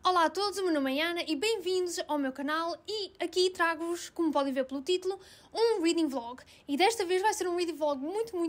Olá a todos, o meu nome é Ana e bem-vindos ao meu canal e aqui trago-vos, como podem ver pelo título, um reading vlog. E desta vez vai ser um reading vlog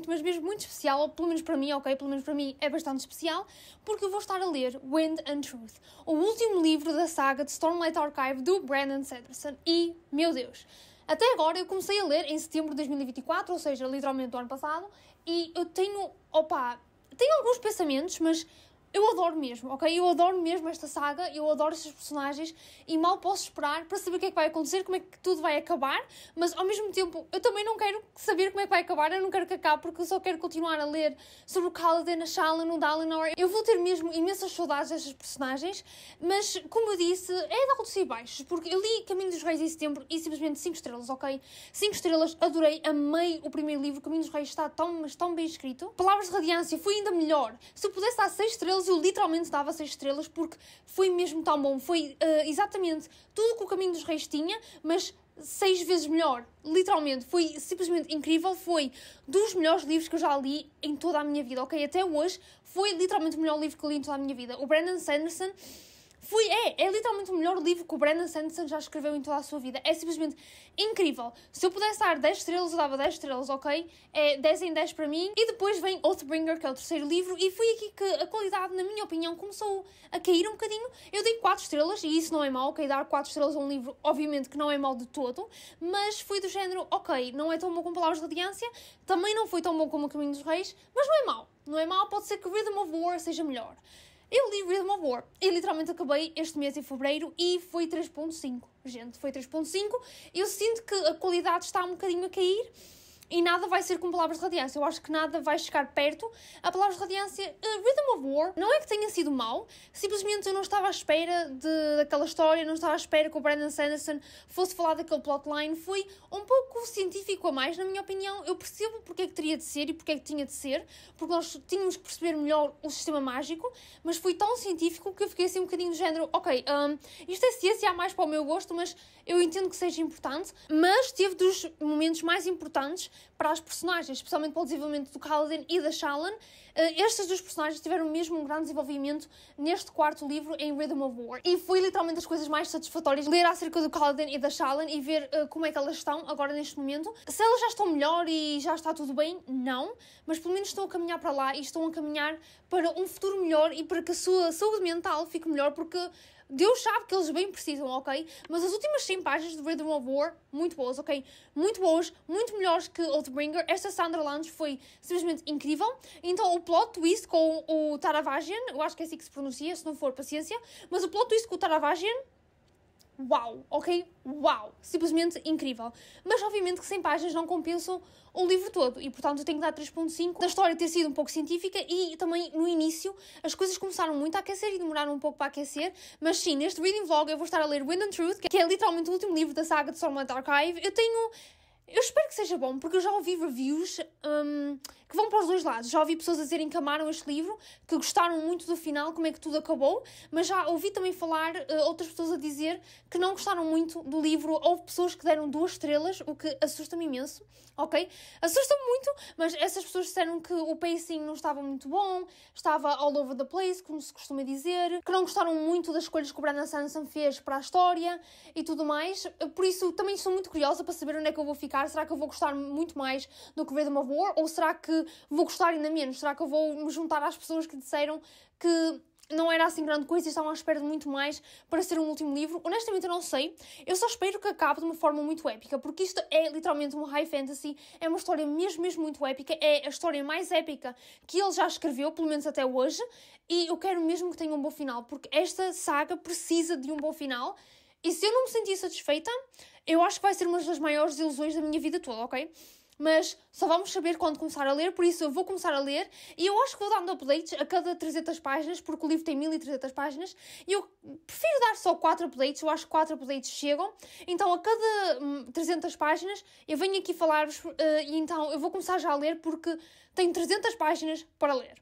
mas mesmo muito especial, ou pelo menos para mim, ok? Pelo menos para mim é bastante especial, porque eu vou estar a ler Wind and Truth, o último livro da saga de Stormlight Archive do Brandon Sanderson. E, meu Deus, até agora eu comecei a ler em setembro de 2024, ou seja, literalmente do ano passado, e eu tenho alguns pensamentos, mas eu adoro mesmo, ok? Eu adoro mesmo esta saga, eu adoro estes personagens e mal posso esperar para saber o que é que vai acontecer, como é que tudo vai acabar, mas ao mesmo tempo eu também não quero saber como é que vai acabar, eu não quero que acabe porque eu só quero continuar a ler sobre o Kaladin, a Shallan, o Dalinar. Eu vou ter mesmo imensas saudades destas personagens, mas como eu disse, é de altos e baixos, porque eu li Caminho dos Reis em setembro e simplesmente 5 estrelas, ok? 5 estrelas, adorei, amei o primeiro livro, Caminho dos Reis está tão bem escrito. Palavras de Radiância foi ainda melhor, se eu pudesse dar 6 estrelas eu literalmente dava 6 estrelas porque foi mesmo tão bom, foi exatamente tudo que o Caminho dos Reis tinha, mas 6 vezes melhor, literalmente, foi simplesmente incrível, foi dos melhores livros que eu já li em toda a minha vida, ok? Até hoje foi literalmente o melhor livro que eu li em toda a minha vida. O Brandon Sanderson é literalmente o melhor livro que o Brandon Sanderson já escreveu em toda a sua vida. É simplesmente incrível. Se eu pudesse dar 10 estrelas, eu dava 10 estrelas, ok? É 10 em 10 para mim. E depois vem Oathbringer, que é o terceiro livro, e foi aqui que a qualidade, na minha opinião, começou a cair um bocadinho. Eu dei 4 estrelas, e isso não é mau, ok? Dar 4 estrelas a um livro, obviamente que não é mau de todo, mas foi do género, ok, não é tão bom como Palavras de Radiância, também não foi tão bom como O Caminho dos Reis, mas não é mau. Não é mau, pode ser que Rhythm of War seja melhor. Eu li Rhythm of War, eu literalmente acabei este mês em fevereiro e foi 3.5, gente, foi 3.5. Eu sinto que a qualidade está um bocadinho a cair e nada vai ser com Palavras de Radiância, eu acho que nada vai chegar perto a Palavras de Radiância. Rhythm of War não é que tenha sido mau, simplesmente eu não estava à espera daquela história, não estava à espera que o Brandon Sanderson fosse falar daquele plotline, foi um pouco científico a mais, na minha opinião. Eu percebo porque é que teria de ser e porque é que tinha de ser, porque nós tínhamos que perceber melhor o sistema mágico, mas foi tão científico que eu fiquei assim um bocadinho do género, ok, isto é ciência a mais para o meu gosto, mas eu entendo que seja importante, mas teve dos momentos mais importantes para as personagens, especialmente para o desenvolvimento do Kaladin e da Shallan. Estas duas personagens tiveram mesmo um grande desenvolvimento neste quarto livro, em Rhythm of War, e foi literalmente as coisas mais satisfatórias ler acerca do Kaladin e da Shallan e ver como é que elas estão agora neste momento. Se elas já estão melhor e já está tudo bem, não, mas pelo menos estão a caminhar para lá e estão a caminhar para um futuro melhor e para que a sua saúde mental fique melhor, porque Deus sabe que eles bem precisam, ok? Mas as últimas 100 páginas de Rhythm of War, muito boas, ok? Muito boas, muito melhores que Oathbringer. Esta Sandra Lange foi simplesmente incrível. Então o plot twist com o Taravagian, eu acho que é assim que se pronuncia, se não for, paciência, mas o plot twist com o Taravagian, uau, ok? Uau! Simplesmente incrível. Mas obviamente que 100 páginas não compensam o livro todo e portanto eu tenho que dar 3.5 da história ter sido um pouco científica e também no início as coisas começaram muito a aquecer e demoraram um pouco para aquecer, mas sim, neste reading vlog eu vou estar a ler Wind and Truth, que é literalmente o último livro da saga de Stormlight Archive. Eu espero que seja bom, porque eu já ouvi reviews que vão para os dois lados. Já ouvi pessoas a dizerem que amaram este livro, que gostaram muito do final, como é que tudo acabou, mas já ouvi também falar outras pessoas a dizer que não gostaram muito do livro. Houve pessoas que deram 2 estrelas, o que assusta-me imenso, ok? Assusta-me muito, mas essas pessoas disseram que o pacing não estava muito bom, estava all over the place, como se costuma dizer, que não gostaram muito das escolhas que o Brandon Sanderson fez para a história e tudo mais. Por isso, também estou muito curiosa para saber onde é que eu vou ficar. Será que eu vou gostar muito mais do que Rhythm of War? Ou será que vou gostar ainda menos? Será que eu vou me juntar às pessoas que disseram que não era assim grande coisa e estavam à espera de muito mais para ser um último livro? Honestamente eu não sei. Eu só espero que acabe de uma forma muito épica, porque isto é literalmente um high fantasy, é uma história mesmo muito épica, é a história mais épica que ele já escreveu, pelo menos até hoje, e eu quero mesmo que tenha um bom final, porque esta saga precisa de um bom final. E se eu não me sentir satisfeita, eu acho que vai ser uma das maiores desilusões da minha vida toda, ok? Mas só vamos saber quando começar a ler, por isso eu vou começar a ler e eu acho que vou dando updates a cada 300 páginas, porque o livro tem 1300 páginas e eu prefiro dar só 4 updates, eu acho que 4 updates chegam. Então a cada 300 páginas eu venho aqui falar-vos e então eu vou começar já a ler porque tenho 300 páginas para ler.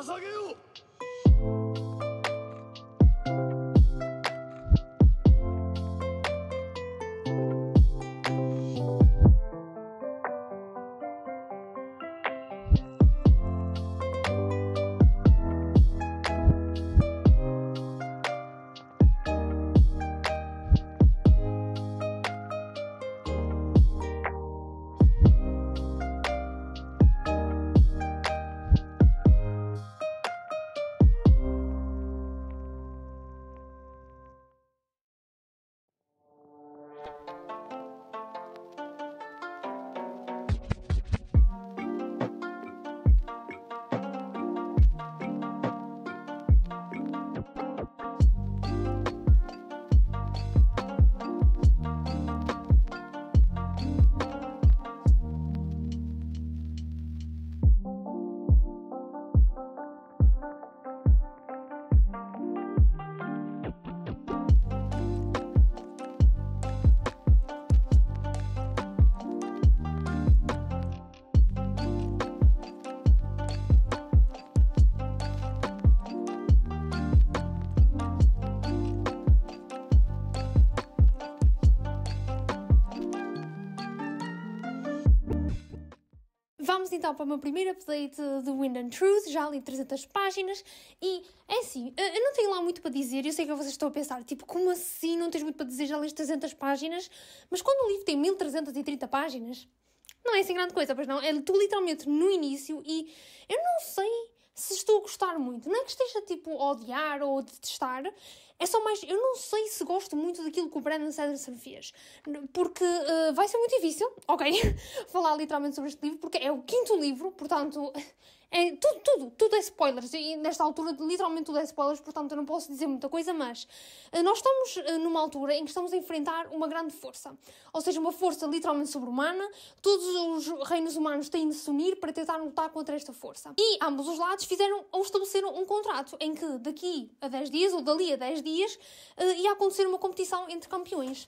捧げよう。Vamos então para o meu primeiro update do Wind and Truth, já li 300 páginas e é assim, eu não tenho lá muito para dizer, eu sei que vocês estão a pensar, tipo, como assim não tens muito para dizer, já leste 300 páginas? Mas quando o livro tem 1330 páginas, não é assim grande coisa, pois não? Estou literalmente no início e eu não sei se estou a gostar muito. Não é que esteja tipo a odiar ou a detestar, é só mais, eu não sei se gosto muito daquilo que o Brandon Sanderson fez, porque vai ser muito difícil, ok, falar literalmente sobre este livro, porque é o quinto livro, portanto, é tudo é spoilers, e nesta altura literalmente tudo é spoilers, portanto eu não posso dizer muita coisa, mas nós estamos numa altura em que estamos a enfrentar uma grande força, ou seja, uma força literalmente sobre-humana, todos os reinos humanos têm de se unir para tentar lutar contra esta força. E ambos os lados fizeram ou estabeleceram um contrato em que daqui a 10 dias ou dali a 10 dias ia acontecer uma competição entre campeões.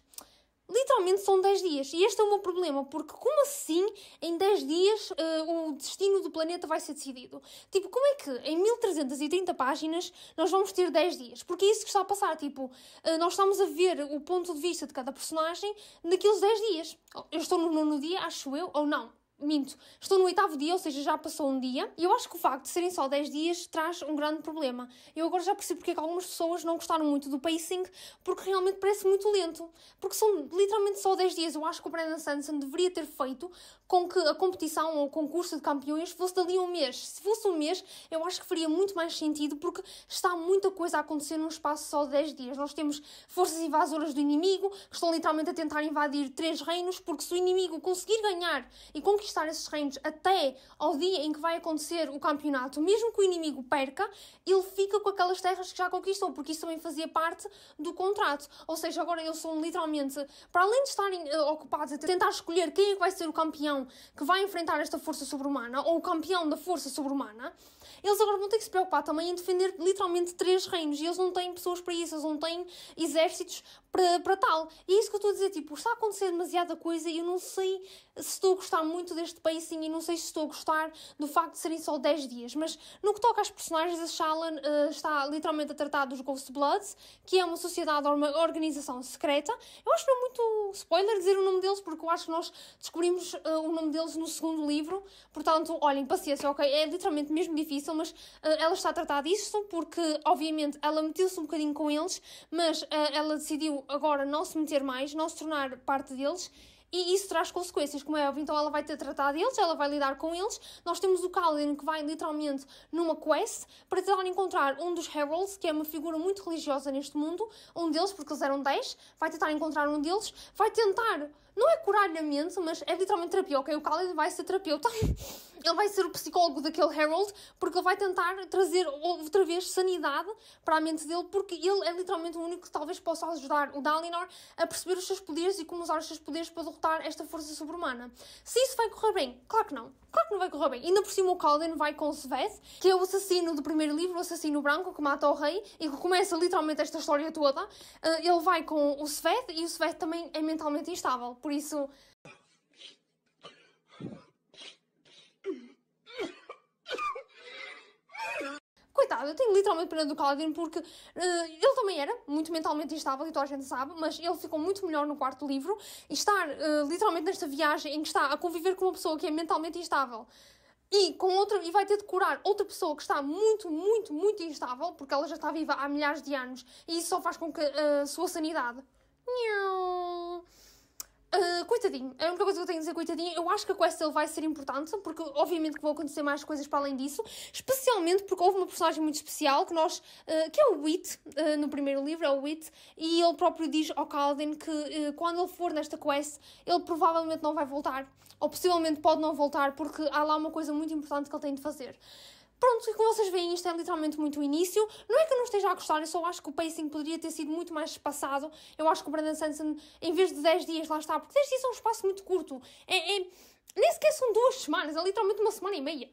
Literalmente são 10 dias. E este é o meu problema, porque como assim em 10 dias o destino do planeta vai ser decidido? Tipo, como é que em 1330 páginas nós vamos ter 10 dias? Porque é isso que está a passar. Tipo, nós estamos a ver o ponto de vista de cada personagem naqueles 10 dias. Eu estou no 9º dia, acho eu, ou não. Minto, estou no 8º dia, ou seja, já passou um dia, e eu acho que o facto de serem só 10 dias traz um grande problema. Eu agora já percebo porque é que algumas pessoas não gostaram muito do pacing, porque realmente parece muito lento. Porque são literalmente só 10 dias. Eu acho que o Brandon Sanderson deveria ter feito com que a competição ou o concurso de campeões fosse dali a um mês. Se fosse um mês, eu acho que faria muito mais sentido, porque está muita coisa a acontecer num espaço só de 10 dias. Nós temos forças invasoras do inimigo, que estão literalmente a tentar invadir 3 reinos, porque se o inimigo conseguir ganhar e conquistar esses reinos até ao dia em que vai acontecer o campeonato, mesmo que o inimigo perca, ele fica com aquelas terras que já conquistou, porque isso também fazia parte do contrato. Ou seja, agora eles são literalmente, para além de estarem ocupados a tentar escolher quem é que vai ser o campeão que vai enfrentar esta força sobre-humana, ou o campeão da força sobre-humana, eles agora vão ter que se preocupar também em defender literalmente 3 reinos, e eles não têm pessoas para isso, eles não têm exércitos para tal. E é isso que eu estou a dizer, tipo, está a acontecer demasiada coisa e eu não sei se estou a gostar muito deste pacing e não sei se estou a gostar do facto de serem só 10 dias. Mas no que toca às personagens, a Shallan está literalmente a tratar dos Ghost Bloods, que é uma sociedade ou uma organização secreta. Eu acho que não é muito spoiler dizer o nome deles, porque eu acho que nós descobrimos o nome deles no 2º livro. Portanto, olhem, paciência, ok? É literalmente mesmo difícil, mas ela está a tratar disso porque, obviamente, ela meteu-se um bocadinho com eles, mas ela decidiu agora não se meter mais, não se tornar parte deles, e isso traz consequências, como é óbvio. Então ela vai ter tratado deles, ela vai lidar com eles. Nós temos o Kaladin, que vai literalmente numa quest para tentar encontrar um dos Heralds, que é uma figura muito religiosa neste mundo, um deles, porque eles eram 10, vai tentar encontrar um deles, vai tentar, não é curar-lhe a mente, mas é literalmente terapia, ok? O Kaladin vai ser terapeuta, ele vai ser o psicólogo daquele Herald, porque ele vai tentar trazer outra vez sanidade para a mente dele, porque ele é literalmente o único que talvez possa ajudar o Dalinar a perceber os seus poderes e como usar os seus poderes para derrotar esta força sobre-humana. Se isso vai correr bem? Claro que não. Claro que não vai correr bem. Ainda por cima o Kaladin vai com o Sveth, que é o assassino do primeiro livro, o assassino branco que mata o rei e que começa literalmente esta história toda. Ele vai com o Sveth e o Sveth também é mentalmente instável. Por isso... coitado, eu tenho literalmente pena do Kaladin porque ele também era muito mentalmente instável, e toda a gente sabe, mas ele ficou muito melhor no quarto livro, e estar literalmente nesta viagem em que está a conviver com uma pessoa que é mentalmente instável e vai ter de curar outra pessoa que está muito, muito, muito instável, porque ela já está viva há milhares de anos, e isso só faz com que a sua sanidade... coitadinho, a única coisa que eu tenho a dizer, coitadinho, eu acho que a quest dele vai ser importante, porque obviamente que vão acontecer mais coisas para além disso, especialmente porque houve uma personagem muito especial que é o Wit, no primeiro livro, é o Wit, e ele próprio diz ao Kaladin que quando ele for nesta quest, ele provavelmente não vai voltar, ou possivelmente pode não voltar, porque há lá uma coisa muito importante que ele tem de fazer. Pronto, e como vocês veem, isto é literalmente muito o início. Não é que eu não esteja a gostar, eu só acho que o pacing poderia ter sido muito mais espaçado. Eu acho que o Brandon Sanderson, em vez de 10 dias, lá está, porque 10 dias é um espaço muito curto. Nem sequer são 2 semanas, é literalmente 1,5 semanas.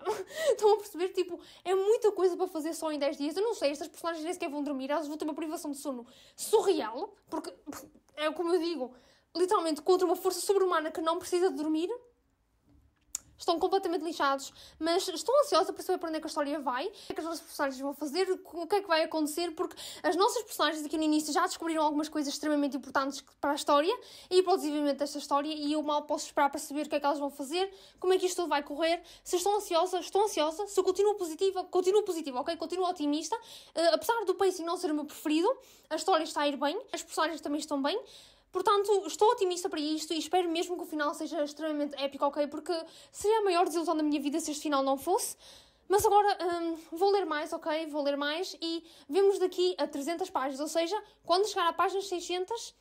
Estão a perceber? Tipo, é muita coisa para fazer só em 10 dias. Eu não sei, estas personagens nem sequer vão dormir, elas vão ter uma privação de sono surreal, porque, é como eu digo, literalmente contra uma força sobre-humana que não precisa de dormir. Estão completamente lixados, mas estou ansiosa para saber para onde é que a história vai, o que é que as nossas personagens vão fazer, o que é que vai acontecer, porque as nossas personagens aqui no início já descobriram algumas coisas extremamente importantes para a história e para o desenvolvimento desta história, e eu mal posso esperar para saber o que é que elas vão fazer, como é que isto tudo vai correr. Se estou ansiosa, se eu continuo positiva, ok? Continuo otimista, apesar do pacing não ser o meu preferido, a história está a ir bem, as personagens também estão bem. Portanto, estou otimista para isto e espero mesmo que o final seja extremamente épico, ok? Porque seria a maior desilusão da minha vida se este final não fosse. Mas agora vou ler mais, ok? Vou ler mais e vemos daqui a 300 páginas. Ou seja, quando chegar à página 600,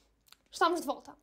estamos de volta.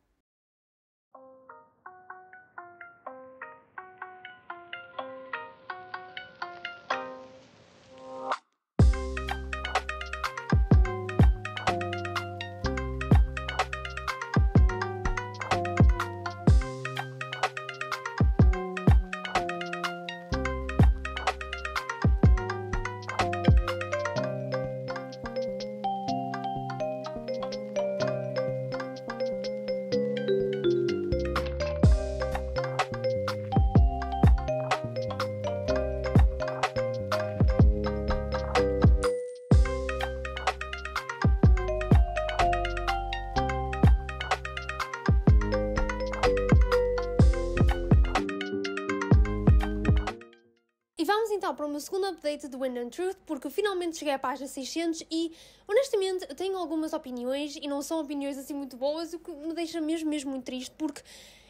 Vamos então para o meu segundo update do Wind and Truth, porque finalmente cheguei à página 600 e, honestamente, tenho algumas opiniões e não são opiniões assim muito boas, o que me deixa mesmo muito triste, porque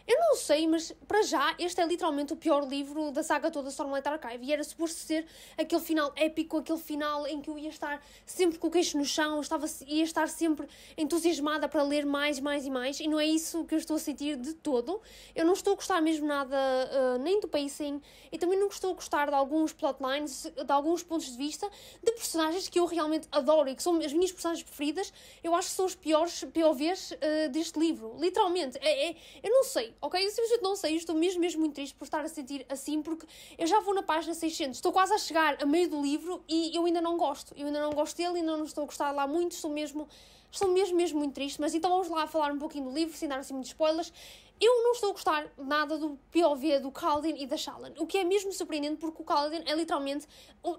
eu não sei, mas para já este é literalmente o pior livro da saga toda Stormlight Archive, e era suposto ser aquele final épico, aquele final em que eu ia estar sempre com o queixo no chão, ia estar sempre entusiasmada para ler mais e mais, e não é isso que eu estou a sentir de todo. Eu não estou a gostar mesmo nada nem do pacing, e também não estou a gostar de alguns plotlines, de alguns pontos de vista de personagens que eu realmente adoro e que são as minhas personagens preferidas. Eu acho que são os piores POVs deste livro, literalmente. Eu não sei, ok? Eu simplesmente não sei, eu estou mesmo muito triste por estar a sentir assim, porque eu já vou na página 600, estou quase a chegar a meio do livro e eu ainda não gosto dele, ainda não estou a gostar lá muito, estou mesmo muito triste. Mas então vamos lá falar um pouquinho do livro, sem dar assim muitos spoilers. Eu não estou a gostar nada do POV do Kaladin e da Shallan, o que é mesmo surpreendente, porque o Kaladin é literalmente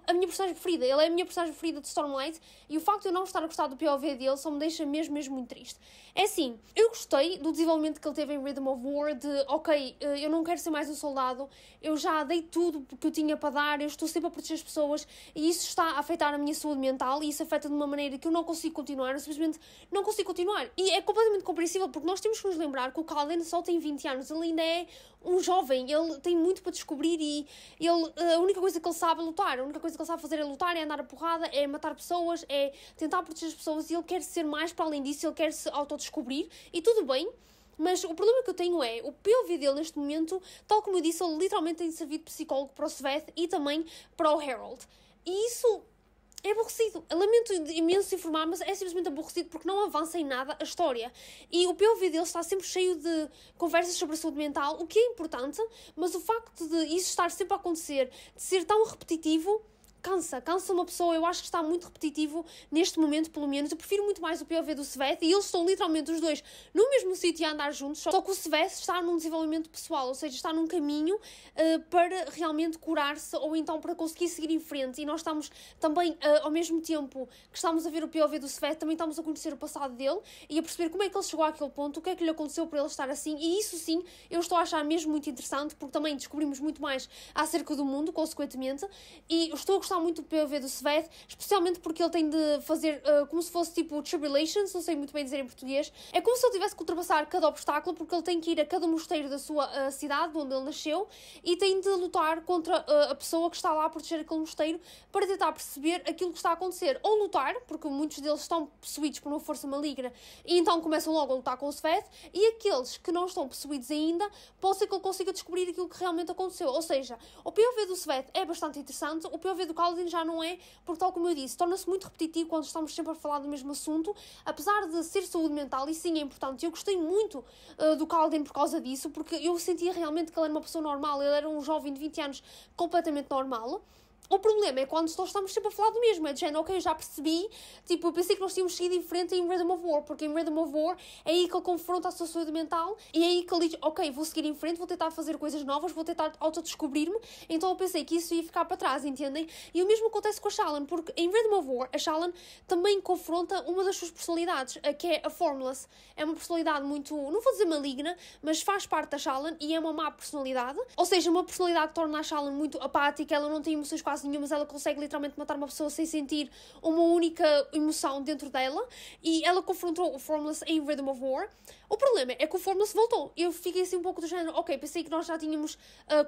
a minha personagem preferida, ele é a minha personagem preferida de Stormlight, e o facto de eu não estar a gostar do POV dele só me deixa mesmo muito triste. É assim, eu gostei do desenvolvimento que ele teve em Rhythm of War, de ok, eu não quero ser mais um soldado, eu já dei tudo que eu tinha para dar, eu estou sempre a proteger as pessoas, e isso está a afetar a minha saúde mental, e isso afeta de uma maneira que eu não consigo continuar, eu simplesmente não consigo continuar. E é completamente compreensível, porque nós temos que nos lembrar que o Kaladin só tem 20 anos, ele ainda é um jovem, ele tem muito para descobrir, e a única coisa que ele sabe é lutar, a única coisa que ele sabe fazer é lutar, é andar a porrada, é matar pessoas, é tentar proteger as pessoas, e ele quer ser mais para além disso, ele quer se autodescobrir, e tudo bem. Mas o problema que eu tenho é, o POV dele neste momento, tal como eu disse, ele literalmente tem servido de psicólogo para o Sveth e também para o Harold, e isso é aborrecido. Eu lamento imenso informar, mas é simplesmente aborrecido porque não avança em nada a história. E o POV dele está sempre cheio de conversas sobre a saúde mental, o que é importante, mas o facto de isso estar sempre a acontecer, de ser tão repetitivo, cansa uma pessoa, eu acho que está muito repetitivo neste momento, pelo menos. Eu prefiro muito mais o POV do Sveth, e eles estão literalmente os dois no mesmo sítio a andar juntos, só que o Sveth está num desenvolvimento pessoal, ou seja, está num caminho para realmente curar-se, ou então para conseguir seguir em frente, e nós estamos também, ao mesmo tempo que estamos a ver o POV do Sveth, também estamos a conhecer o passado dele, e a perceber como é que ele chegou àquele ponto, o que é que lhe aconteceu para ele estar assim, e isso sim, eu estou a achar mesmo muito interessante, porque também descobrimos muito mais acerca do mundo, consequentemente, e estou a gostar muito do POV do Sveth, especialmente porque ele tem de fazer como se fosse tipo tribulations, não sei muito bem dizer em português, é como se ele tivesse que ultrapassar cada obstáculo, porque ele tem que ir a cada mosteiro da sua cidade, onde ele nasceu, e tem de lutar contra a pessoa que está lá a proteger aquele mosteiro, para tentar perceber aquilo que está a acontecer, ou lutar, porque muitos deles estão possuídos por uma força maligna, e então começam logo a lutar com o Sveth, e aqueles que não estão possuídos ainda, pode ser que ele consiga descobrir aquilo que realmente aconteceu, ou seja, o POV do Sveth é bastante interessante, o POV do Kaladin já não é, porque tal como eu disse, torna-se muito repetitivo quando estamos sempre a falar do mesmo assunto, apesar de ser saúde mental, e sim, é importante. Eu gostei muito do Kaladin por causa disso, porque eu sentia realmente que ele era uma pessoa normal, ele era um jovem de 20 anos completamente normal. O problema é quando nós estamos sempre a falar do mesmo, é de género, ok, eu já percebi, tipo, eu pensei que nós tínhamos seguido em frente em Rhythm of War, porque em Rhythm of War é aí que ele confronta a sua saúde mental, e é aí que ele diz, ok, vou seguir em frente, vou tentar fazer coisas novas, vou tentar autodescobrir-me, então eu pensei que isso ia ficar para trás, entendem? E o mesmo acontece com a Shallan, porque em Rhythm of War, a Shallan também confronta uma das suas personalidades, que é a Formless. É uma personalidade muito, não vou dizer maligna, mas faz parte da Shallan, e é uma má personalidade, ou seja, uma personalidade que torna a Shallan muito apática, ela não tem emoções quase nenhumas, ela consegue literalmente matar uma pessoa sem sentir uma única emoção dentro dela, e ela confrontou o Formless em Rhythm of War. O problema é que o Formless voltou. Eu fiquei assim um pouco do género, ok, pensei que nós já tínhamos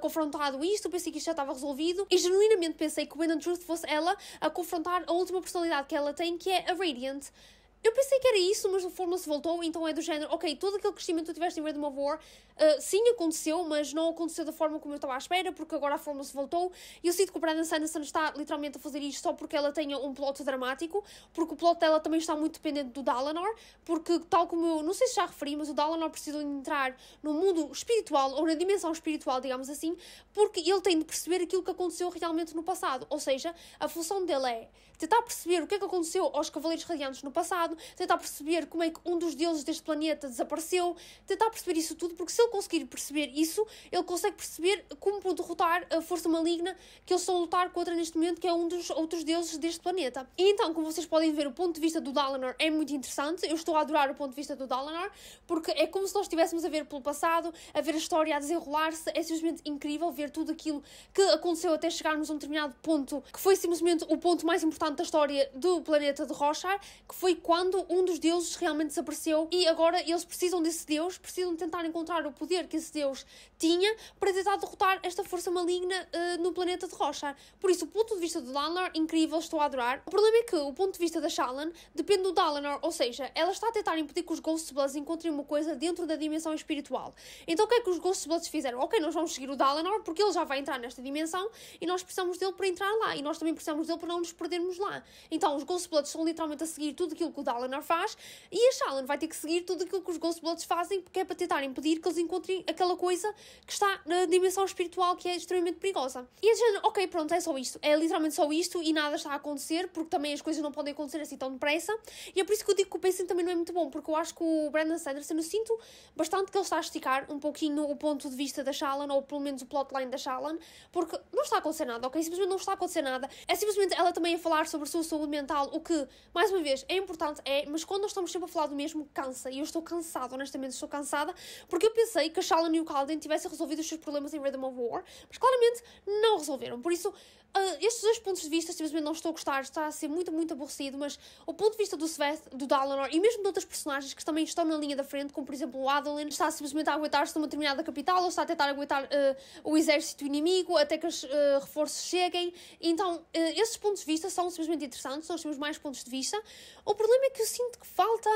confrontado isto, pensei que isto já estava resolvido, e genuinamente pensei que o Wind and Truth fosse ela a confrontar a última personalidade que ela tem, que é a Radiant. Eu pensei que era isso, mas o Formless voltou, então é do género, ok, todo aquele crescimento que tu tiveste em Rhythm of War, sim, aconteceu, mas não aconteceu da forma como eu estava à espera, porque agora a Formless voltou, e eu sinto que o Brandon Sanderson está literalmente a fazer isto só porque ela tenha um plot dramático, porque o plot dela também está muito dependente do Dalinar, porque tal como eu, não sei se já referi, mas o Dalinar precisa de entrar no mundo espiritual, ou na dimensão espiritual, digamos assim, porque ele tem de perceber aquilo que aconteceu realmente no passado, ou seja, a função dele é tentar perceber o que é que aconteceu aos Cavaleiros Radiantes no passado, tentar perceber como é que um dos deuses deste planeta desapareceu, tentar perceber isso tudo, porque se ele conseguir perceber isso, ele consegue perceber como derrotar a força maligna que eles estão a lutar contra neste momento, que é um dos outros deuses deste planeta. E então, como vocês podem ver, o ponto de vista do Dalinar é muito interessante, eu estou a adorar o ponto de vista do Dalinar, porque é como se nós estivéssemos a ver pelo passado, a ver a história a desenrolar-se, é simplesmente incrível ver tudo aquilo que aconteceu até chegarmos a um determinado ponto, que foi simplesmente o ponto mais importante da história do planeta de Roshar, que foi quando um dos deuses realmente desapareceu, e agora eles precisam desse deus, precisam tentar encontrar o poder que esse deus tinha para tentar derrotar esta força maligna no planeta de Roshar. Por isso, o ponto de vista do Dalinar, incrível, estou a adorar. O problema é que o ponto de vista da Shallan depende do Dalinar, ou seja, ela está a tentar impedir que os Ghostbloods encontrem uma coisa dentro da dimensão espiritual. Então o que é que os Ghostbloods fizeram? Ok, nós vamos seguir o Dalinar porque ele já vai entrar nesta dimensão e nós precisamos dele para entrar lá, e nós também precisamos dele para não nos perdermos lá. Então os Ghostbloods estão literalmente a seguir tudo aquilo que o Dalinar faz, e a Shallan vai ter que seguir tudo aquilo que os Ghostbloods fazem, porque é para tentar impedir que eles encontrem aquela coisa que está na dimensão espiritual, que é extremamente perigosa. E a gente, ok, pronto, é só isto. É literalmente só isto e nada está a acontecer, porque também as coisas não podem acontecer assim tão depressa. E é por isso que eu digo que o pacing também não é muito bom, porque eu acho que o Brandon Sanderson, eu sinto bastante que ele está a esticar um pouquinho o ponto de vista da Shallan, ou pelo menos o plotline da Shallan, porque não está a acontecer nada, ok? Simplesmente não está a acontecer nada. É simplesmente ela também a falar sobre a sua saúde mental, o que, mais uma vez, é importante, mas quando nós estamos sempre a falar do mesmo, cansa. E eu estou cansada, honestamente estou cansada, porque eu pensei que a Shallan e o Kaladin tivessem resolvido os seus problemas em Rhythm of War, mas claramente não resolveram. Por isso, estes dois pontos de vista, simplesmente não estou a gostar, está a ser muito, muito aborrecido, mas o ponto de vista do Sveth, do Dalinar e mesmo de outras personagens que também estão na linha da frente, como por exemplo o Adolin, está simplesmente a aguentar-se numa determinada capital, ou está a tentar aguentar o exército inimigo até que os reforços cheguem. Então, esses pontos de vista são simplesmente interessantes, nós temos mais pontos de vista. O problema é que eu sinto que falta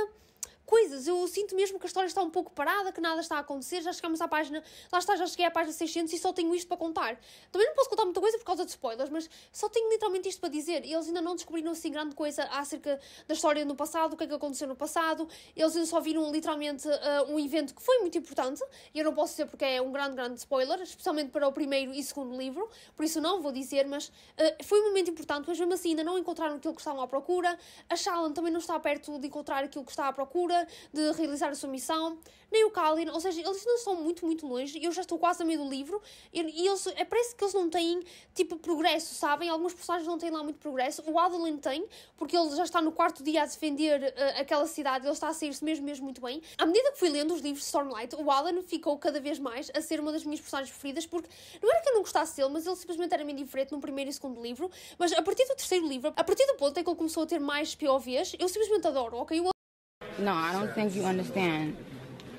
coisas. Eu sinto mesmo que a história está um pouco parada, que nada está a acontecer, já chegamos à página, lá está, já cheguei à página 600 e só tenho isto para contar. Também não posso contar muita coisa por causa de spoilers, mas só tenho literalmente isto para dizer. Eles ainda não descobriram assim grande coisa acerca da história no passado, o que é que aconteceu no passado. Eles ainda só viram literalmente um evento que foi muito importante, e eu não posso dizer porque é um grande spoiler, especialmente para o primeiro e segundo livro, por isso não vou dizer, mas foi um momento importante, mas mesmo assim ainda não encontraram aquilo que estavam à procura. A Shallan também não está perto de encontrar aquilo que está à procura, de realizar a sua missão, nem o Callin, ou seja, eles ainda estão muito longe, e eu já estou quase a meio do livro, e eles, parece que eles não têm, tipo, progresso, sabem? Alguns personagens não têm lá muito progresso, o Adolin tem, porque ele já está no quarto dia a defender aquela cidade, ele está a sair-se mesmo muito bem. À medida que fui lendo os livros de Stormlight, o Alan ficou cada vez mais a ser uma das minhas personagens preferidas, porque não era que eu não gostasse dele, mas ele simplesmente era meio diferente no primeiro e segundo livro, mas a partir do terceiro livro, a partir do ponto em que ele começou a ter mais POVs, eu simplesmente adoro, ok? No, I don't think you understand.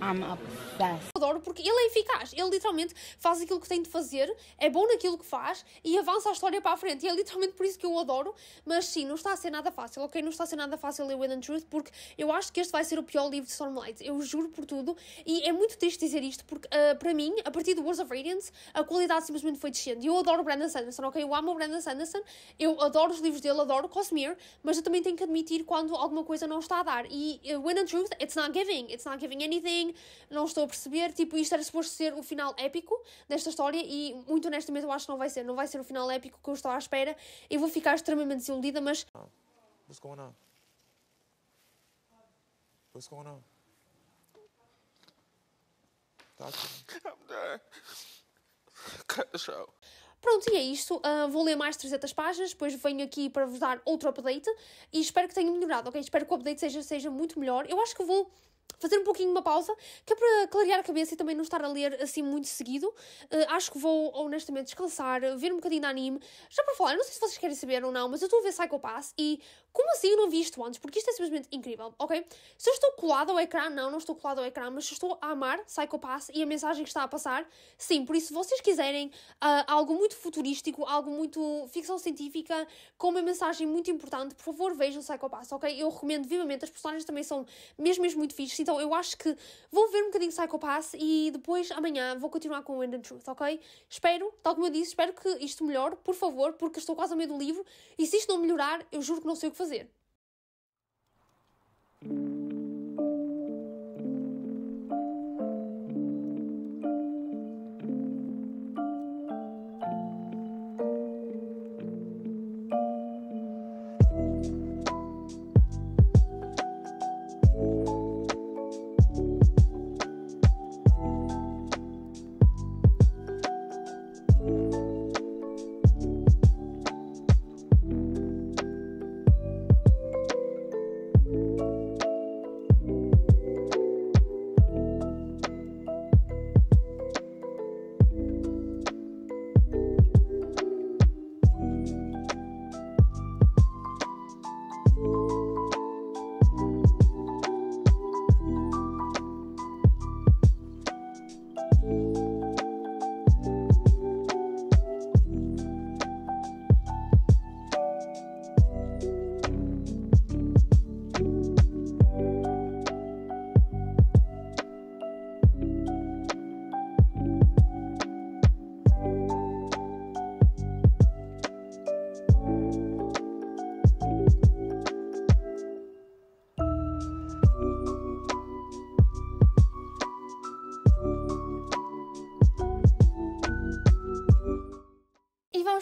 I'm obsessed. Adoro porque ele é eficaz, ele literalmente faz aquilo que tem de fazer, é bom naquilo que faz e avança a história para a frente, e é literalmente por isso que eu o adoro. Mas sim, não está a ser nada fácil, ok? Não está a ser nada fácil ler Wind and Truth, porque eu acho que este vai ser o pior livro de Stormlight, eu juro por tudo, e é muito triste dizer isto, porque para mim, a partir do Wars of Radiance, a qualidade simplesmente foi descendo, e eu adoro o Brandon Sanderson, ok? Eu amo o Brandon Sanderson, eu adoro os livros dele, adoro Cosmere, mas eu também tenho que admitir quando alguma coisa não está a dar, e Wind and Truth, it's not giving anything, não estou a perceber, tipo, isto era suposto ser o final épico desta história, e muito honestamente eu acho que não vai ser o final épico que eu estou à espera. Eu vou ficar extremamente desiludida, mas... What's going on? What's going on? Talk to me. I'm done. Cut the show. Pronto, e é isto. Vou ler mais 300 páginas, depois venho aqui para vos dar outro update, e espero que tenha melhorado, ok? Espero que o update seja muito melhor. Eu acho que vou fazer um pouquinho uma pausa, que é para clarear a cabeça e também não estar a ler assim muito seguido. Acho que vou honestamente descansar, ver um bocadinho de anime. Já para falar, não sei se vocês querem saber ou não, mas eu estou a ver Psycho Pass, e como assim eu não vi isto antes? Porque isto é simplesmente incrível, ok? Se eu estou colado ao ecrã, não estou colado ao ecrã, mas se eu estou a amar Psycho Pass e a mensagem que está a passar, sim. Por isso, se vocês quiserem algo muito futurístico, algo muito ficção científica, com uma mensagem muito importante, por favor, vejam Psycho Pass, ok? Eu recomendo vivamente, as personagens também são mesmo muito fixes, então eu acho que vou ver um bocadinho Psycho Pass e depois, amanhã, vou continuar com Wind and Truth, ok? Espero, tal como eu disse, espero que isto melhore, por favor, porque estou quase ao meio do livro, e se isto não melhorar, eu juro que não sei o que fazer.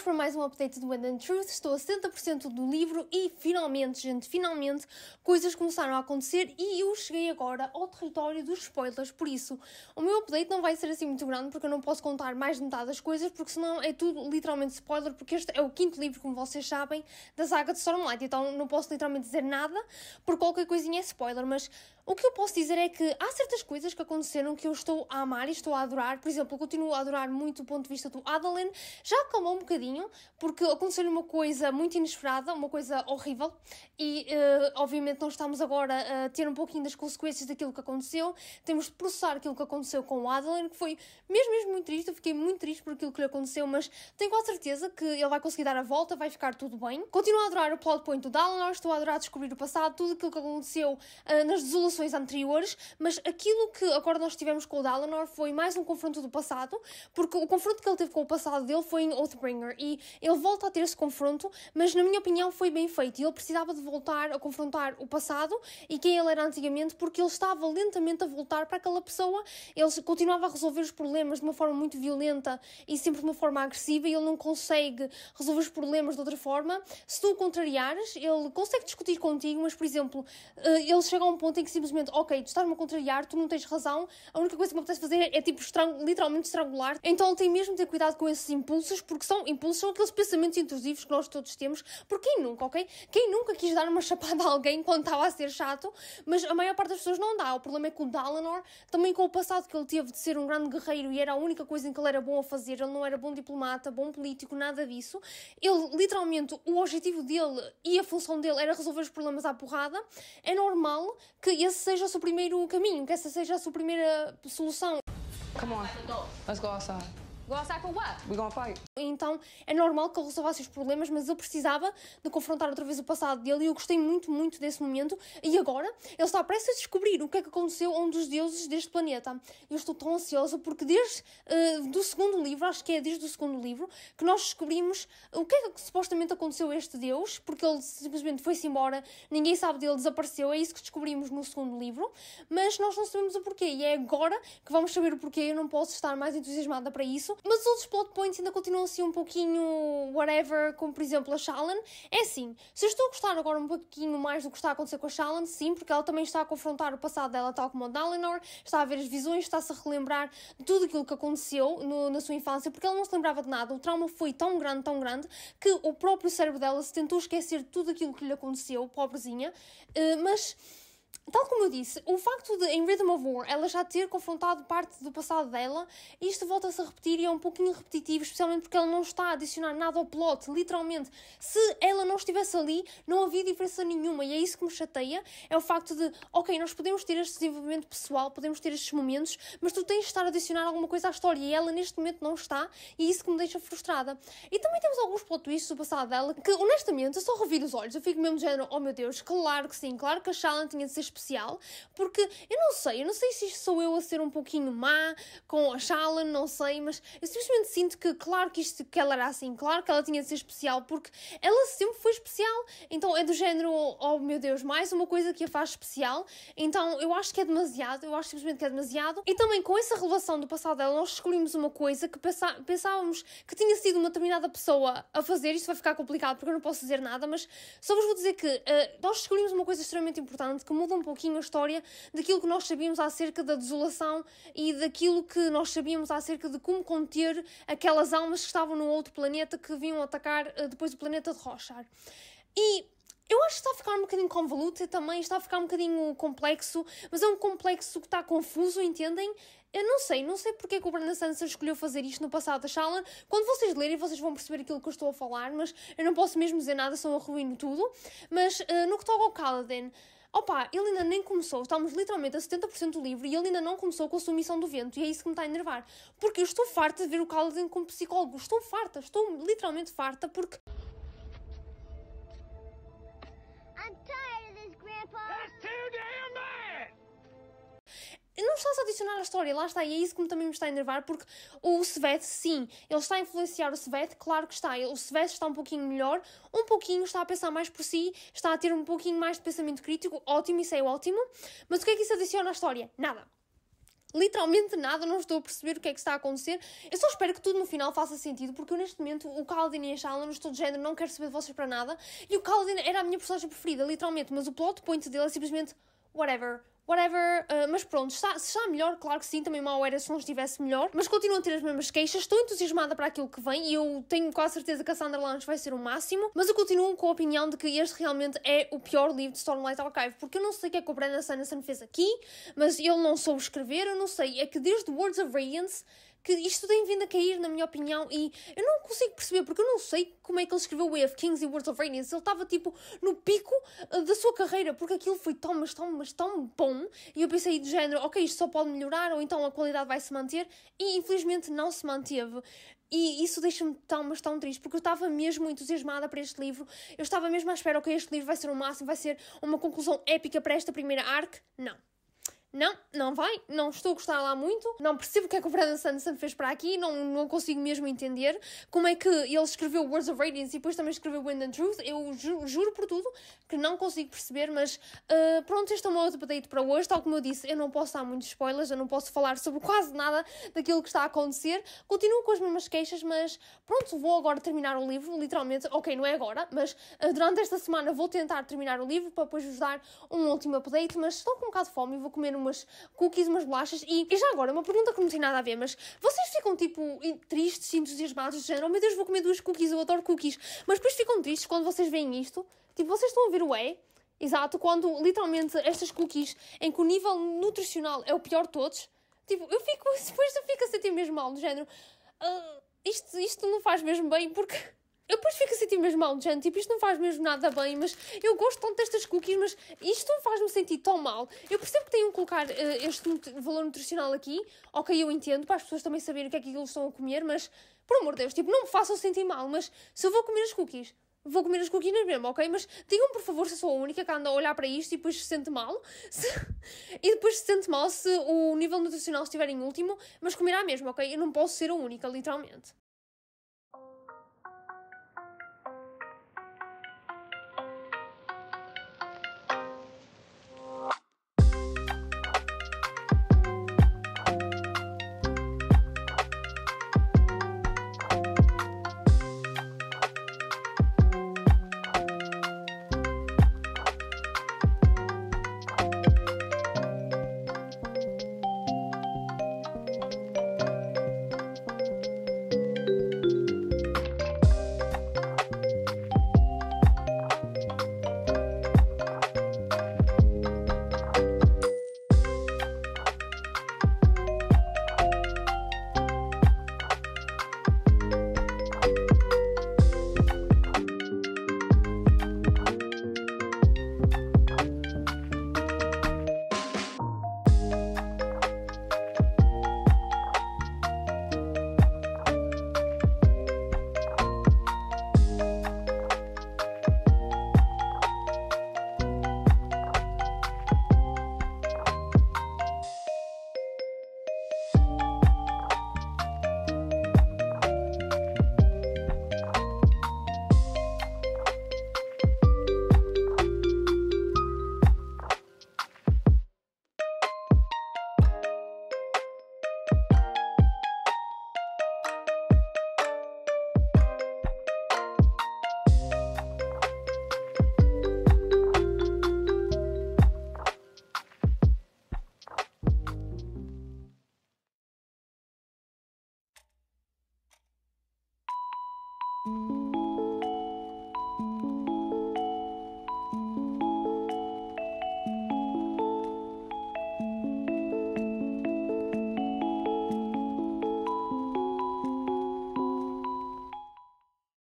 Para mais um update do Wind and Truth. Estou a 70% do livro e finalmente, gente, finalmente coisas começaram a acontecer e eu cheguei agora ao território dos spoilers. Por isso, o meu update não vai ser assim muito grande, porque eu não posso contar mais de metade das coisas, porque senão é tudo literalmente spoiler, porque este é o 5º livro, como vocês sabem, da saga de Stormlight, então não posso literalmente dizer nada, porque qualquer coisinha é spoiler. Mas o que eu posso dizer é que há certas coisas que aconteceram que eu estou a amar e estou a adorar. Por exemplo, eu continuo a adorar muito o ponto de vista do Adolin. Já acalmou um bocadinho, porque aconteceu-lhe uma coisa muito inesperada, uma coisa horrível, e obviamente nós estamos agora a ter um pouquinho das consequências daquilo que aconteceu. Temos de processar aquilo que aconteceu com o Adolin, que foi mesmo muito triste. Eu fiquei muito triste por aquilo que lhe aconteceu, mas tenho quase certeza que ele vai conseguir dar a volta, vai ficar tudo bem. Continuo a adorar o plot point do Dalinar, estou a adorar descobrir o passado, tudo aquilo que aconteceu nas desolações relações anteriores, mas aquilo que agora nós tivemos com o Dalinar foi mais um confronto do passado, porque o confronto que ele teve com o passado dele foi em Oathbringer, e ele volta a ter esse confronto, mas na minha opinião foi bem feito, e ele precisava de voltar a confrontar o passado e quem ele era antigamente, porque ele estava lentamente a voltar para aquela pessoa, ele continuava a resolver os problemas de uma forma muito violenta e sempre de uma forma agressiva, e ele não consegue resolver os problemas de outra forma. Se tu o contrariares, ele consegue discutir contigo, mas, por exemplo, ele chega a um ponto em que simplesmente, ok, tu estás-me a contrariar, tu não tens razão, a única coisa que me apetece fazer é tipo literalmente estrangular. Então ele tem mesmo de ter cuidado com esses impulsos, porque são aqueles pensamentos intrusivos que nós todos temos, porque quem nunca, ok? Quem nunca quis dar uma chapada a alguém quando estava a ser chato, mas a maior parte das pessoas não dá. O problema é que o Dalinar, também com o passado que ele teve de ser um grande guerreiro e era a única coisa em que ele era bom a fazer, ele não era bom diplomata, bom político, nada disso. Ele, literalmente, o objetivo dele e a função dele era resolver os problemas à porrada. É normal que esse seja o seu primeiro caminho, que essa seja a sua primeira solução. Come on, let's go outside. Go outside for what? We gonna fight. Então é normal que ele resolvasse os problemas, mas ele precisava de confrontar outra vez o passado dele, e eu gostei muito, muito desse momento. E agora ele está prestes a descobrir o que é que aconteceu a um dos deuses deste planeta. Eu estou tão ansiosa porque desde do segundo livro, acho que é desde o segundo livro, que nós descobrimos o que é que supostamente aconteceu a este deus, porque ele simplesmente foi-se embora, ninguém sabe dele, desapareceu. É isso que descobrimos no segundo livro, mas nós não sabemos o porquê, e é agora que vamos saber o porquê. Eu não posso estar mais entusiasmada para isso. Mas os outros plot points ainda continuam assim um pouquinho whatever, como por exemplo a Shallan. É assim, se eu estou a gostar agora um pouquinho mais do que está a acontecer com a Shallan, sim, porque ela também está a confrontar o passado dela, tal como o Dalinar, está a ver as visões, está-se a relembrar de tudo aquilo que aconteceu na sua infância, porque ela não se lembrava de nada. O trauma foi tão grande, que o próprio cérebro dela se tentou esquecer de tudo aquilo que lhe aconteceu, pobrezinha, mas... Tal como eu disse, o facto de, em Rhythm of War, ela já ter confrontado parte do passado dela, isto volta-se a repetir e é um pouquinho repetitivo, especialmente porque ela não está a adicionar nada ao plot, literalmente. Se ela não estivesse ali, não havia diferença nenhuma, e é isso que me chateia, é o facto de, ok, nós podemos ter este desenvolvimento pessoal, podemos ter estes momentos, mas tu tens de estar a adicionar alguma coisa à história, e ela neste momento não está, e é isso que me deixa frustrada. E também temos alguns plot twists do passado dela, que honestamente, eu só reviro os olhos, eu fico mesmo de género, oh meu Deus, claro que sim, claro que a Shallan tinha de ser especial, porque eu não sei se isto sou eu a ser um pouquinho má com a Shallan, não sei, mas eu simplesmente sinto que claro que ela era assim, claro que ela tinha de ser especial, porque ela sempre foi especial, então é do género, oh meu Deus, mais uma coisa que a faz especial, então eu acho que é demasiado, eu acho simplesmente que é demasiado. E também com essa revelação do passado dela, nós escolhemos uma coisa que pensávamos que tinha sido uma determinada pessoa a fazer. Isto vai ficar complicado porque eu não posso dizer nada, mas só vos vou dizer que nós escolhemos uma coisa extremamente importante que muda um pouquinho a história daquilo que nós sabíamos acerca da desolação e daquilo que nós sabíamos acerca de como conter aquelas almas que estavam no outro planeta que vinham atacar depois o planeta de Roshar. E eu acho que está a ficar um bocadinho convoluto também, está a ficar um bocadinho complexo, mas é um complexo que está confuso, entendem? Eu não sei porque é que o Brandon Sanderson escolheu fazer isto no passado da Shallan. Quando vocês lerem, vocês vão perceber aquilo que eu estou a falar, mas eu não posso mesmo dizer nada, só arruino tudo. Mas no que toca ao Kaladin, opa, ele ainda nem começou, estamos literalmente a 70% do livro e ele ainda não começou com a sua missão do vento, e é isso que me está a enervar. Porque eu estou farta de ver o Kaladin como psicólogo, estou literalmente farta, porque... I'm tired of this, Grandpa. That's too damn bad! Não está-se a adicionar à história, lá está, e é isso que também me está a enervar, porque o Sveth, sim, ele está a influenciar o Sveth, claro que está, o Sveth está um pouquinho melhor, um pouquinho, está a pensar mais por si, está a ter um pouquinho mais de pensamento crítico, ótimo, isso é ótimo, mas o que é que isso adiciona à história? Nada. Literalmente nada, não estou a perceber o que é que está a acontecer. Eu só espero que tudo no final faça sentido, porque eu neste momento, o Kaladin e a Shallan, estou de género, não quero saber de vocês para nada, e o Kaladin era a minha personagem preferida, literalmente, mas o plot point dele é simplesmente whatever, mas pronto, se está melhor, claro que sim, também mal era se não estivesse melhor, mas continuo a ter as mesmas queixas, estou entusiasmada para aquilo que vem e eu tenho quase certeza que a Sandra Lance vai ser o máximo, mas eu continuo com a opinião de que este realmente é o pior livro de Stormlight Archive, porque eu não sei o que é que o Brandon Sanderson fez aqui, mas ele não soube escrever, eu não sei, é que desde Words of Radiance que isto tem vindo a cair, na minha opinião, e eu não consigo perceber, porque eu não sei como é que ele escreveu Way of Kings e Words of Radiance. Ele estava, tipo, no pico da sua carreira, porque aquilo foi tão bom, e eu pensei do género, ok, isto só pode melhorar, ou então a qualidade vai se manter, e infelizmente não se manteve. E isso deixa-me tão triste, porque eu estava mesmo entusiasmada para este livro. Eu estava mesmo à espera, ok, este livro vai ser o máximo, vai ser uma conclusão épica para esta primeira arc. Não vai, não estou a gostar lá muito, não percebo o que é que o Brandon Sanderson fez para aqui, não consigo mesmo entender como é que ele escreveu Words of Radiance e depois também escreveu Wind and Truth. Eu juro por tudo que não consigo perceber, mas pronto, este é um outro update para hoje. Tal como eu disse, eu não posso dar muitos spoilers, eu não posso falar sobre quase nada daquilo que está a acontecer. Continuo com as mesmas queixas, mas pronto, vou agora terminar o livro, literalmente, ok, não é agora, mas durante esta semana vou tentar terminar o livro para depois vos dar um último update, mas estou com um bocado de fome e vou comer umas cookies, umas bolachas. E já agora, uma pergunta que não tem nada a ver, mas vocês ficam tipo tristes, entusiasmados, do género, oh meu Deus, vou comer 2 cookies, eu adoro cookies, mas depois ficam tristes quando vocês veem isto? Tipo, vocês estão a ver o exato, quando literalmente estas cookies em que o nível nutricional é o pior de todos, tipo, depois eu fico a sentir mesmo mal, do género, isto não faz mesmo bem, porque eu depois fico a sentir mesmo mal, gente, tipo, isto não faz mesmo nada bem, mas eu gosto tanto destas cookies, mas isto não faz-me sentir tão mal. Eu percebo que tenham que colocar este valor nutricional aqui, ok, eu entendo, para as pessoas também saberem o que é que eles estão a comer, mas, por amor de Deus, tipo, não me façam sentir mal, mas se eu vou comer as cookies, vou comer as cookies mesmo, ok? Mas digam, por favor, se eu sou a única que anda a olhar para isto e depois se sente mal. E depois se sente mal se o nível nutricional estiver em último, mas comerá mesmo, ok? Eu não posso ser a única, literalmente.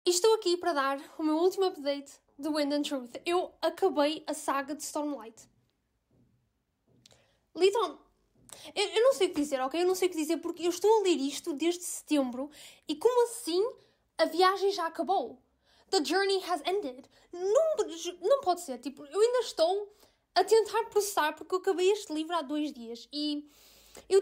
Estou aqui para dar o meu último update de Wind and Truth. Eu acabei a saga de Stormlight. Literalmente. Eu não sei o que dizer, ok? Eu não sei o que dizer porque eu estou a ler isto desde setembro e como assim a viagem já acabou? The journey has ended. Não pode ser. Tipo, eu ainda estou a tentar processar porque eu acabei este livro há 2 dias e eu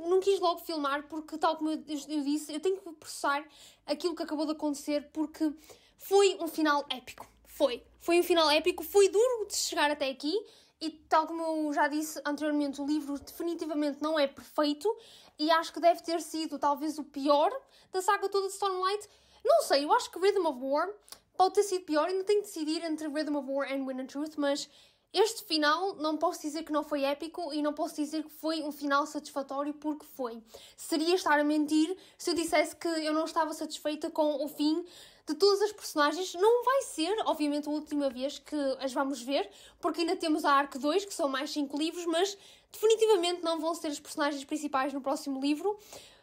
não quis logo filmar porque, tal como eu disse, eu tenho que processar aquilo que acabou de acontecer porque foi um final épico. Foi um final épico, foi duro de chegar até aqui e, tal como eu já disse anteriormente, o livro definitivamente não é perfeito e acho que deve ter sido talvez o pior da saga toda de Stormlight. Não sei, eu acho que Rhythm of War pode ter sido pior, ainda tenho de decidir entre Rhythm of War e Wind and Truth, mas este final não posso dizer que não foi épico e não posso dizer que foi um final satisfatório porque foi. Seria estar a mentir se eu dissesse que eu não estava satisfeita com o fim de todas as personagens. Não vai ser, obviamente, a última vez que as vamos ver, porque ainda temos a Arc 2, que são mais 5 livros, mas definitivamente não vão ser as personagens principais no próximo livro.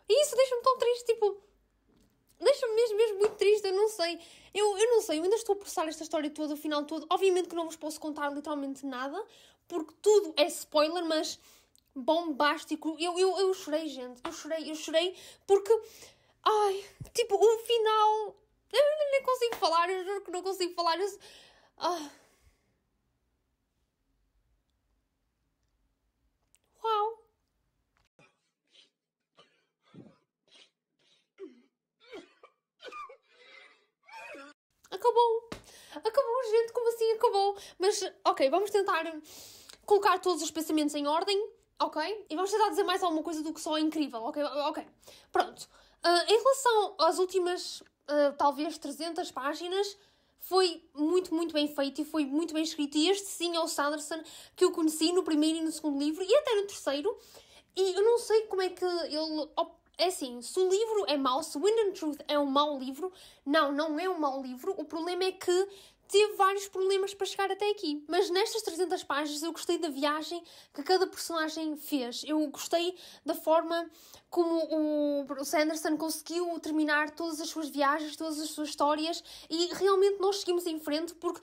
E isso deixa-me tão triste, tipo... Deixa-me mesmo muito triste, eu não sei. Eu não sei, eu ainda estou a processar esta história toda, o final todo. Obviamente que não vos posso contar literalmente nada, porque tudo é spoiler, mas bombástico. Eu chorei, gente. Eu chorei porque... Ai, tipo, o final... Eu nem consigo falar, eu juro que não consigo falar. Uau! Acabou, gente, como assim acabou? Mas, ok, vamos tentar colocar todos os pensamentos em ordem, ok? E vamos tentar dizer mais alguma coisa do que só incrível, ok? Pronto. Em relação às últimas, talvez 300 páginas, foi muito bem feito e foi muito bem escrito. E este sim é o Sanderson que eu conheci no primeiro e no segundo livro e até no terceiro. E eu não sei como é que ele... É assim, se o livro é mau, se Wind and Truth é um mau livro, não é um mau livro. O problema é que teve vários problemas para chegar até aqui. Mas nestas 300 páginas eu gostei da viagem que cada personagem fez. Eu gostei da forma como o Sanderson conseguiu terminar todas as suas viagens, todas as suas histórias e realmente nós seguimos em frente porque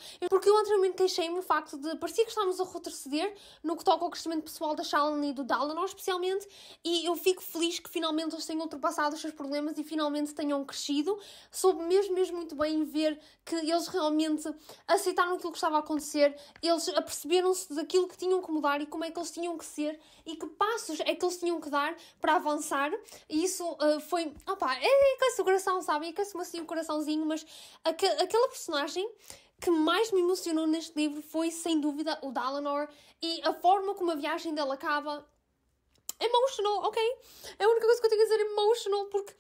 eu anteriormente queixei-me o facto de parecia que estávamos a retroceder no que toca ao crescimento pessoal da Shallan e do Dalinar especialmente, e eu fico feliz que finalmente eles tenham ultrapassado os seus problemas e finalmente tenham crescido. Soube mesmo muito bem ver que eles realmente aceitaram aquilo que estava a acontecer, eles aperceberam-se daquilo que tinham que mudar e como é que eles tinham que ser e que passos é que eles tinham que dar para avançar. E isso foi... aquece o coração, sabe? Aquece-me assim o coraçãozinho, mas aquela personagem que mais me emocionou neste livro foi, sem dúvida, o Dalinar e a forma como a viagem dele acaba... Emotional, ok? É a única coisa que eu tenho a dizer, emotional, porque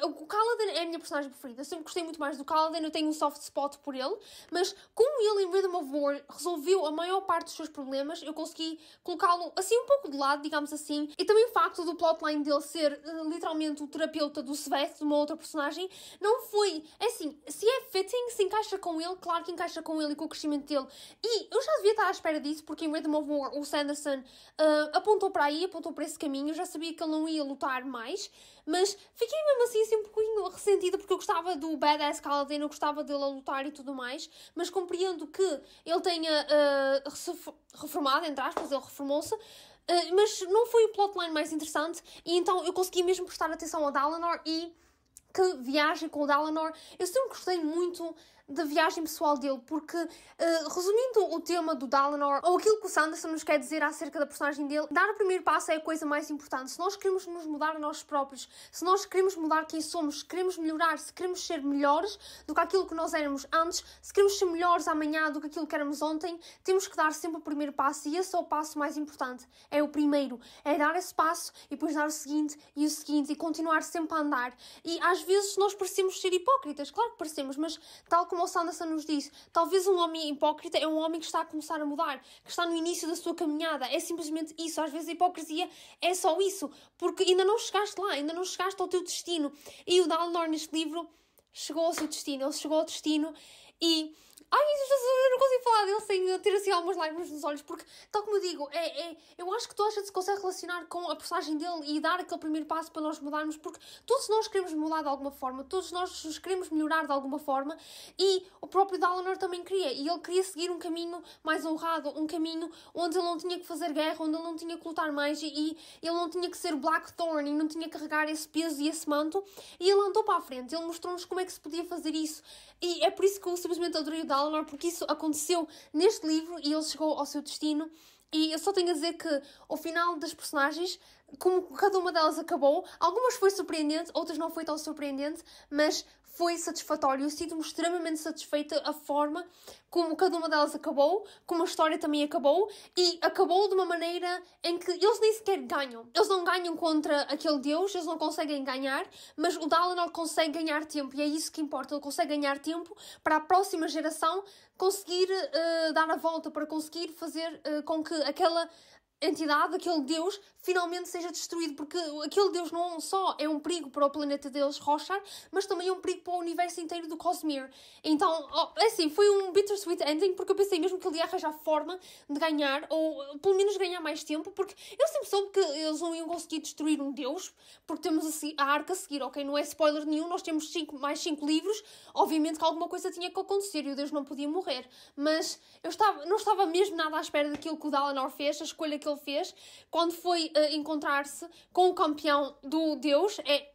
o Kaladin é a minha personagem preferida. Eu sempre gostei muito mais do Kaladin, eu tenho um soft spot por ele, mas como ele em Rhythm of War resolveu a maior parte dos seus problemas, eu consegui colocá-lo assim um pouco de lado, digamos assim, e também o facto do plotline dele ser literalmente o terapeuta do Sveth, de uma outra personagem, não foi, é assim, se é fitting, se encaixa com ele, claro que encaixa com ele e com o crescimento dele, e eu já devia estar à espera disso, porque em Rhythm of War o Sanderson apontou para aí, apontou para esse caminho. Eu já sabia que ele não ia lutar mais, mas fiquei mesmo assim um pouquinho ressentida porque eu gostava do Badass Kaladin, eu gostava dele a lutar e tudo mais, mas compreendo que ele tenha reformado, entre aspas, ele reformou-se, mas não foi o plotline mais interessante e então eu consegui mesmo prestar atenção ao Dalinar e que viagem com o Dalinar. Eu sempre gostei muito da viagem pessoal dele, porque, resumindo o tema do Dalinar, ou aquilo que o Sanderson nos quer dizer acerca da personagem dele, dar o primeiro passo é a coisa mais importante. Se nós queremos nos mudar a nós próprios, se nós queremos mudar quem somos, se queremos melhorar, se queremos ser melhores do que aquilo que nós éramos antes, se queremos ser melhores amanhã do que aquilo que éramos ontem, temos que dar sempre o primeiro passo, e esse é o passo mais importante. É o primeiro. É dar esse passo, e depois dar o seguinte, e continuar sempre a andar. E às vezes nós parecemos ser hipócritas, claro que parecemos, mas tal como o Sanderson nos disse, talvez um homem hipócrita é um homem que está a começar a mudar, que está no início da sua caminhada, é simplesmente isso. Às vezes a hipocrisia é só isso, porque ainda não chegaste lá, ainda não chegaste ao teu destino. E o Dalinar neste livro chegou ao seu destino, ele chegou ao destino e... eu não consigo falar dele sem ter assim algumas lágrimas nos olhos, porque, tal como eu digo, eu acho que toda a gente se consegue relacionar com a personagem dele e dar aquele primeiro passo para nós mudarmos, porque todos nós queremos mudar de alguma forma, todos nós nos queremos melhorar de alguma forma, e o próprio Dalinar também queria, e ele queria seguir um caminho mais honrado, um caminho onde ele não tinha que fazer guerra, onde ele não tinha que lutar mais, e ele não tinha que ser Blackthorn, e não tinha que carregar esse peso e esse manto, e ele andou para a frente, ele mostrou-nos como é que se podia fazer isso, e é por isso que eu simplesmente adorei o Dalinar, porque isso aconteceu neste livro e ele chegou ao seu destino. E eu só tenho a dizer que o final das personagens, como cada uma delas acabou, algumas foi surpreendente, outras não foi tão surpreendente, mas foi satisfatório. Eu sinto-me extremamente satisfeita a forma como cada uma delas acabou, como a história também acabou, e acabou de uma maneira em que eles nem sequer ganham. Eles não ganham contra aquele deus, eles não conseguem ganhar, mas o Dalinar consegue ganhar tempo, e é isso que importa. Ele consegue ganhar tempo para a próxima geração conseguir dar a volta, para conseguir fazer com que aquela entidade, aquele deus, finalmente seja destruído, porque aquele deus não só é um perigo para o planeta deles, Roshar, mas também é um perigo para o universo inteiro do Cosmere. Então, assim, foi um bittersweet ending, porque eu pensei mesmo que ele ia arranjar forma de ganhar, ou pelo menos ganhar mais tempo, porque eu sempre soube que eles não iam conseguir destruir um deus, porque temos a arca a seguir, ok? Não é spoiler nenhum, nós temos mais 5 livros, obviamente que alguma coisa tinha que acontecer e o deus não podia morrer, mas não estava mesmo nada à espera daquilo que o Dalinar fez, a escolha que ele fez, quando foi encontrar-se com o campeão do Deus. É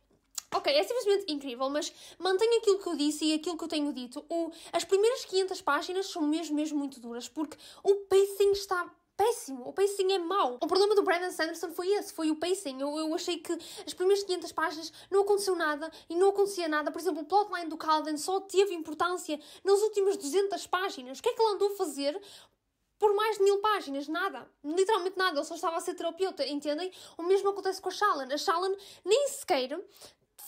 simplesmente incrível, mas mantenho aquilo que eu disse e aquilo que eu tenho dito. As primeiras 500 páginas são mesmo muito duras, porque o pacing está péssimo, o pacing é mau. O problema do Brandon Sanderson foi esse, foi o pacing. Eu achei que as primeiras 500 páginas não aconteceu nada e não acontecia nada. Por exemplo, o plotline do Kaladin só teve importância nas últimas 200 páginas. O que é que ele andou a fazer por mais de 1000 páginas? Nada. Literalmente nada. Ele só estava a ser terapeuta, entendem? O mesmo acontece com a Shallan. A Shallan nem sequer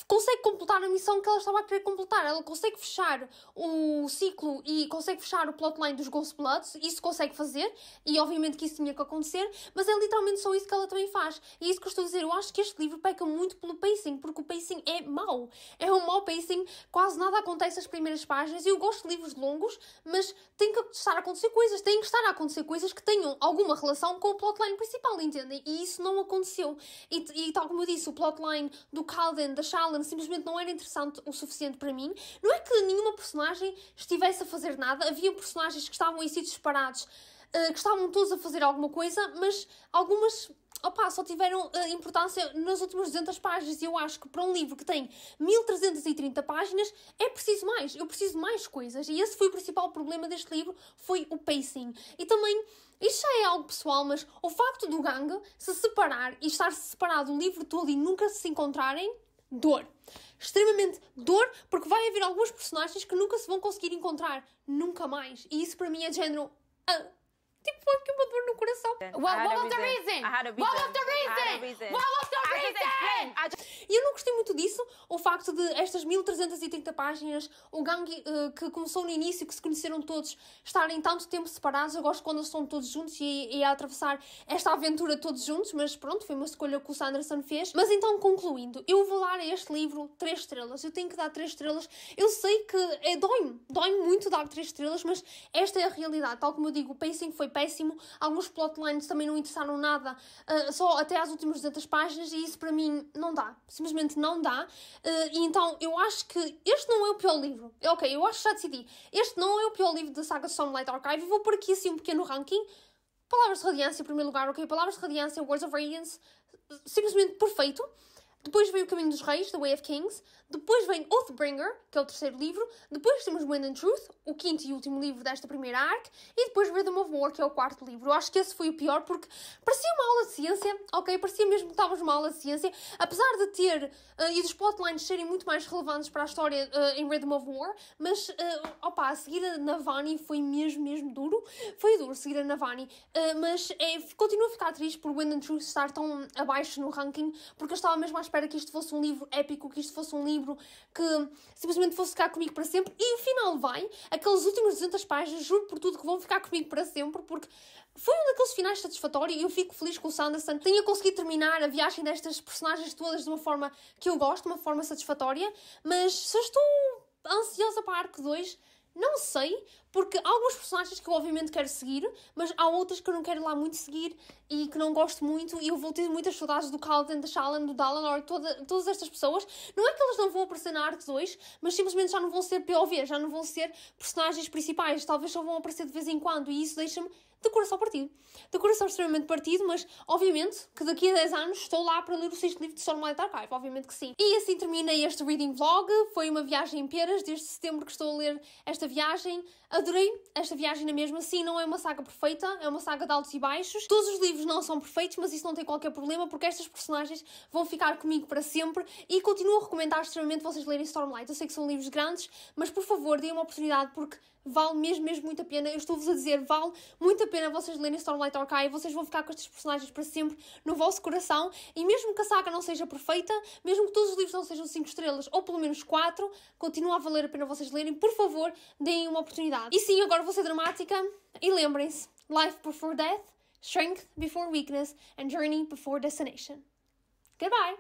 consegue completar a missão que ela estava a querer completar. Ela consegue fechar o ciclo e consegue fechar o plotline dos Ghostbloods. Isso consegue fazer. E obviamente que isso tinha que acontecer. Mas é literalmente só isso que ela também faz. E é isso que eu estou a dizer. Eu acho que este livro peca muito pelo pacing. Porque o pacing é mau. É um mau pacing. Quase nada acontece nas primeiras páginas. Eu gosto de livros longos. Mas tem que estar a acontecer coisas. Tem que estar a acontecer coisas que tenham alguma relação com o plotline principal. Entendem? E isso não aconteceu. E tal como eu disse, o plotline do Kaladin, da Shallan, simplesmente não era interessante o suficiente para mim. Não é que nenhuma personagem estivesse a fazer nada. Havia personagens que estavam em sítios separados, que estavam todos a fazer alguma coisa, mas algumas só tiveram importância nas últimas 200 páginas. E eu acho que para um livro que tem 1330 páginas é preciso mais. Eu preciso de mais coisas. E esse foi o principal problema deste livro, foi o pacing. E também, isto já é algo pessoal, mas o facto do Gang se separar e estar separado o livro todo e nunca se encontrarem, dor. Extremamente dor, porque vai haver alguns personagens que nunca se vão conseguir encontrar. Nunca mais. E isso para mim é de género... tipo, foi aqui uma dor no coração. What was the reason? E eu não gostei muito disso, o facto de estas 1330 páginas, o Gang que começou no início, que se conheceram todos, estarem tanto tempo separados. Eu gosto quando eles estão todos juntos e a atravessar esta aventura todos juntos, mas pronto, foi uma escolha que o Sanderson fez. Mas então, concluindo, eu vou dar a este livro 3 estrelas. Eu tenho que dar 3 estrelas. Eu sei que dói-me muito dar 3 estrelas, mas esta é a realidade. Tal como eu digo, o pacing foi péssimo, alguns plotlines também não interessaram nada, só até às últimas 200 páginas, e isso para mim não dá, simplesmente não dá. E então eu acho que este não é o pior livro, ok, eu acho que já decidi, este não é o pior livro da saga Stormlight Archive. Eu vou pôr aqui assim um pequeno ranking. Palavras de Radiância em primeiro lugar, ok, Palavras de Radiância, Words of Radiance, simplesmente perfeito. Depois vem O Caminho dos Reis, The Way of Kings. Depois vem Oathbringer, que é o 3º livro. Depois temos Wind and Truth, o 5º e último livro desta primeira arc. E depois Rhythm of War, que é o 4º livro. Eu acho que esse foi o pior, porque parecia uma aula de ciência, ok? Parecia mesmo que estávamos numa aula de ciência. Apesar de ter, e dos plotlines serem muito mais relevantes para a história em Rhythm of War. Mas, a seguir a Navani foi mesmo duro. Foi duro seguir a Navani. Mas continuo a ficar triste por Wind and Truth estar tão abaixo no ranking, porque eu estava mesmo à espera que isto fosse um livro épico, que isto fosse um livro que simplesmente fosse ficar comigo para sempre. E o final vai, aquelas últimas 200 páginas, juro por tudo que vão ficar comigo para sempre, porque foi um daqueles finais satisfatórios e eu fico feliz que o Sanderson tenha conseguido terminar a viagem destas personagens todas de uma forma que eu gosto, de uma forma satisfatória. Mas se eu estou ansiosa para a Arco 2, não sei, porque há alguns personagens que eu obviamente quero seguir, mas há outras que eu não quero lá muito seguir e que não gosto muito, e eu vou ter muitas saudades do Kaladin, da Shallan, do Dalinar, todas estas pessoas. Não é que elas não vão aparecer na Arc 2, mas simplesmente já não vão ser POV, já não vão ser personagens principais, talvez só vão aparecer de vez em quando, e isso deixa-me de coração partido. De coração extremamente partido, mas obviamente que daqui a 10 anos estou lá para ler o 6º livro de Stormlight Archive, obviamente que sim. E assim terminei este reading vlog. Foi uma viagem em peras, desde setembro que estou a ler esta viagem. Adorei esta viagem na mesma. Sim, não é uma saga perfeita, é uma saga de altos e baixos. Todos os livros não são perfeitos, mas isso não tem qualquer problema, porque estas personagens vão ficar comigo para sempre, e continuo a recomendar extremamente vocês lerem Stormlight. Eu sei que são livros grandes, mas por favor, deem uma oportunidade, porque vale mesmo muito a pena. Eu estou-vos a dizer, vale muito a pena vocês lerem Stormlight Archive. Vocês vão ficar com estes personagens para sempre no vosso coração, e mesmo que a saga não seja perfeita, mesmo que todos os livros não sejam 5 estrelas, ou pelo menos 4, continua a valer a pena vocês lerem. Por favor, deem uma oportunidade. E sim, agora vou ser dramática, e lembrem-se, Life Before Death strength before weakness, and journey before destination. Goodbye!